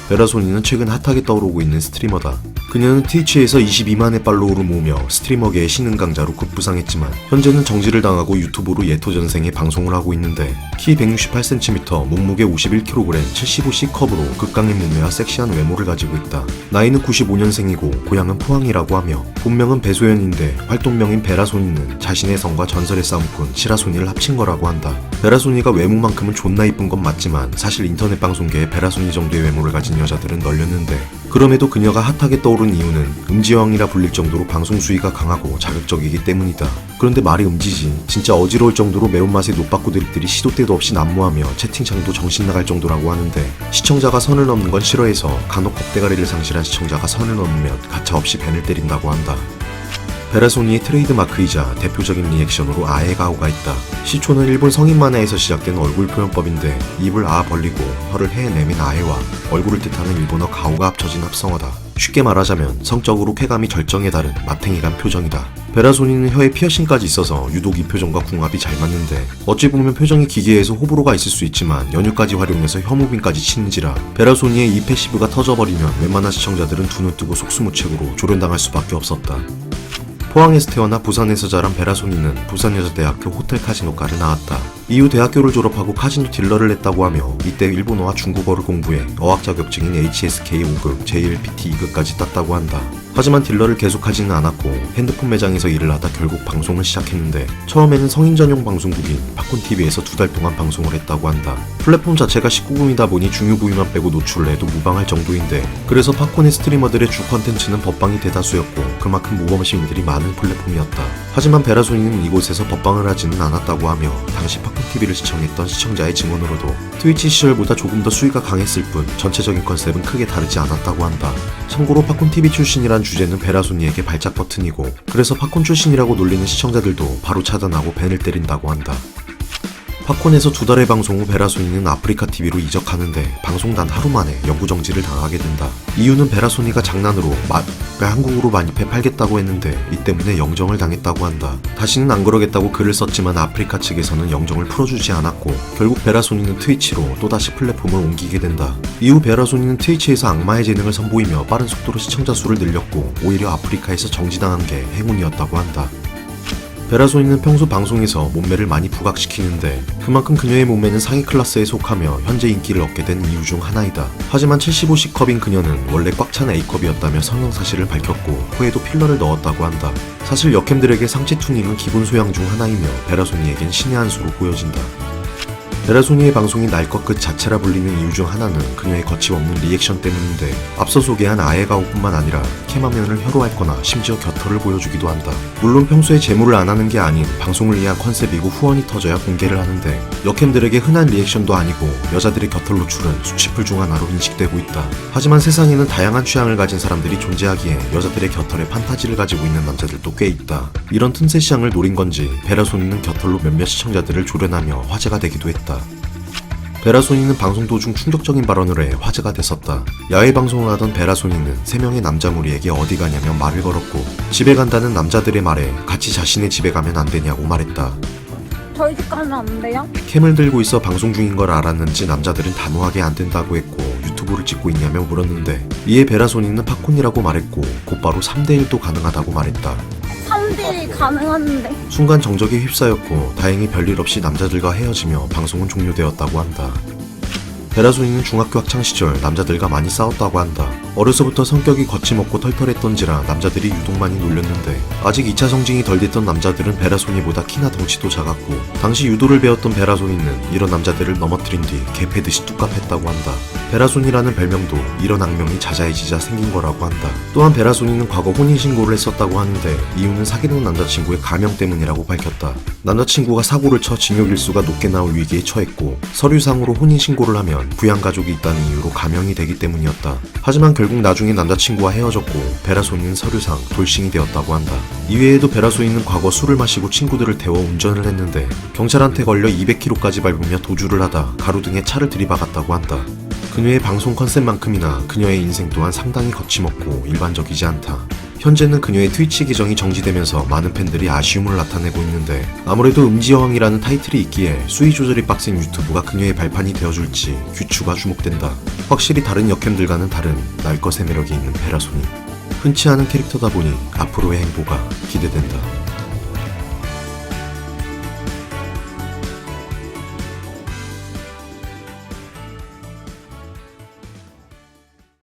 베라소니는 최근 핫하게 떠오르고 있는 스트리머다. 그녀는 트위치에서 22만의 팔로워를 모으며 스트리머계의 신흥 강자로 급부상했지만 현재는 정지를 당하고 유튜브로 예토전생에 방송을 하고 있는데 키 168cm, 몸무게 51kg, 75C 컵으로 극강의 몸매와 섹시한 외모를 가지고 있다. 나이는 95년생이고 고향은 포항이라고 하며 본명은 배소연인데 활동명인 베라소니는 자신의 성과 전설의 싸움꾼 시라소니를 합친 거라고 한다. 베라소니가 외모만큼은 존나 이쁜 건 맞지만 사실 인터넷 방송계에 베라소니 정도의 외모를 가진 여자들은 널렸는데 그럼에도 그녀가 핫하게 떠오른 이유는 음지여왕이라 불릴 정도로 방송 수위가 강하고 자극적이기 때문이다. 그런데 말이 음지지 진짜 어지러울 정도로 매운맛의 노빠꾸 드립들이 시도 때도 없이 난무하며 채팅창도 정신 나갈 정도라고 하는데 시청자가 선을 넘는 건 싫어해서 간혹 겁대가리를 상실한 시청자가 선을 넘으면 가차없이 벤을 때린다고 한다. 베라소니의 트레이드마크이자 대표적인 리액션으로 아에가오가 있다. 시초는 일본 성인 만화에서 시작된 얼굴 표현법인데 입을 아 벌리고 혀를 해 내민 아에와 얼굴을 뜻하는 일본어 가오가 합쳐진 합성어다. 쉽게 말하자면 성적으로 쾌감이 절정에 달은 마탱이간 표정이다. 베라소니는 혀에 피어싱까지 있어서 유독 이 표정과 궁합이 잘 맞는데 어찌 보면 표정이 기괴해서 호불호가 있을 수 있지만 연유까지 활용해서 혀무빙까지 치는지라 베라소니의 이 패시브가 터져버리면 웬만한 시청자들은 두 눈 뜨고 속수무책으로 조련당할 수밖에 없었다. 포항에서 태어나 부산에서 자란 베라소니는 부산여자대학교 호텔카지노과를 나왔다. 이후 대학교를 졸업하고 카지노 딜러를 했다고 하며 이때 일본어와 중국어를 공부해 어학 자격증인 HSK 5급, JLPT 2급까지 땄다고 한다. 하지만 딜러를 계속하지는 않았고 핸드폰 매장에서 일을 하다 결국 방송을 시작했는데 처음에는 성인 전용 방송국인 팝콘TV에서 2달 동안 방송을 했다고 한다. 플랫폼 자체가 19금이다 보니 중요 부위만 빼고 노출을 해도 무방할 정도인데 그래서 팝콘의 스트리머들의 주 컨텐츠는 법방이 대다수였고 그만큼 모범 시민들이 많은 플랫폼이었다. 하지만 베라소니는 이곳에서 법방을 하지는 않았다고 하며 당시 팝콘TV를 시청했던 시청자의 증언으로도 트위치 시절보다 조금 더 수위가 강했을 뿐 전체적인 컨셉은 크게 다르지 않았다고 한다. 참고로 팝콘TV 출신이란 주제는 베라소니에게 발작 버튼이고 그래서 팝콘 출신이라고 놀리는 시청자들도 바로 차단하고 벤을 때린다고 한다. 팝콘에서 2달의 방송 후 베라소니는 아프리카TV로 이적하는데 방송 단 하루 만에 영구 정지를 당하게 된다. 이유는 베라소니가 장난으로 한국으로 많이 팔겠다고 했는데 이 때문에 영정을 당했다고 한다. 다시는 안 그러겠다고 글을 썼지만 아프리카 측에서는 영정을 풀어주지 않았고 결국 베라소니는 트위치로 또다시 플랫폼을 옮기게 된다. 이후 베라소니는 트위치에서 악마의 재능을 선보이며 빠른 속도로 시청자 수를 늘렸고 오히려 아프리카에서 정지당한 게 행운이었다고 한다. 베라소니는 평소 방송에서 몸매를 많이 부각시키는데 그만큼 그녀의 몸매는 상위 클래스에 속하며 현재 인기를 얻게 된 이유 중 하나이다. 하지만 75C컵인 그녀는 원래 꽉 찬 A컵이었다며 성형사실을 밝혔고 코에도 필러를 넣었다고 한다. 사실 여캠들에게 상체 투닝은 기본 소양 중 하나이며 베라소니에겐 신의 한 수로 보여진다. 베라소니의 방송이 날 것 끝 자체라 불리는 이유 중 하나는 그녀의 거침없는 리액션 때문인데 앞서 소개한 아에가오뿐만 아니라 캠화면을 혀로 핥거나 심지어 겨털을 보여주기도 한다. 물론 평소에 제모를 안 하는 게 아닌 방송을 위한 컨셉이고 후원이 터져야 공개를 하는데 여캠들에게 흔한 리액션도 아니고 여자들의 겨털 노출은 수치풀 중 하나로 인식되고 있다. 하지만 세상에는 다양한 취향을 가진 사람들이 존재하기에 여자들의 겨털에 판타지를 가지고 있는 남자들도 꽤 있다. 이런 틈새 시장을 노린 건지 베라소니는 겨털로 몇몇 시청자들을 조련하며 화제가 되기도 했다. 베라소니는 방송 도중 충격적인 발언을 해 화제가 됐었다. 야외 방송을 하던 베라소니는 3명의 남자 무리에게 어디 가냐며 말을 걸었고 집에 간다는 남자들의 말에 같이 자신의 집에 가면 안 되냐고 말했다. 저희 집 가면 안 돼요? 캠을 들고 있어 방송 중인 걸 알았는지 남자들은 단호하게 안 된다고 했고 유튜브를 찍고 있냐며 물었는데 이에 베라소니는 팝콘이라고 말했고 곧바로 3대1도 가능하다고 말했다. 3대1 가능한데 순간 정적에 휩싸였고 다행히 별일 없이 남자들과 헤어지며 방송은 종료되었다고 한다. 베라소니는 중학교 학창시절 남자들과 많이 싸웠다고 한다. 어려서부터 성격이 거침없고 털털했던지라 남자들이 유독 많이 놀렸는데 아직 2차 성징이 덜 됐던 남자들은 베라소니보다 키나 덩치도 작았고 당시 유도를 배웠던 베라소니는 이런 남자들을 넘어뜨린 뒤 개패듯이 뚝갑했다고 한다. 베라소니라는 별명도 이런 악명이 잦아해지자 생긴 거라고 한다. 또한 베라소니는 과거 혼인신고를 했었다고 하는데 이유는 사귀는 남자친구의 가명 때문이라고 밝혔다. 남자친구가 사고를 쳐 징역일수가 높게 나올 위기에 처했고 서류상으로 혼인신고를 하면 부양가족이 있다는 이유로 가명이 되기 때문이었다. 하지만 결국 나중에 남자친구와 헤어졌고 베라소니는 서류상 돌싱이 되었다고 한다. 이외에도 베라소니는 과거 술을 마시고 친구들을 태워 운전을 했는데 경찰한테 걸려 200km까지 밟으며 도주를 하다 가로등에 차를 들이박았다고 한다. 그녀의 방송 컨셉만큼이나 그녀의 인생 또한 상당히 거침없고 일반적이지 않다. 현재는 그녀의 트위치 계정이 정지되면서 많은 팬들이 아쉬움을 나타내고 있는데 아무래도 음지여왕이라는 타이틀이 있기에 수위 조절이 빡센 유튜브가 그녀의 발판이 되어줄지 귀추가 주목된다. 확실히 다른 역캠들과는 다른 날 것의 매력이 있는 페라소니. 흔치 않은 캐릭터다 보니 앞으로의 행보가 기대된다.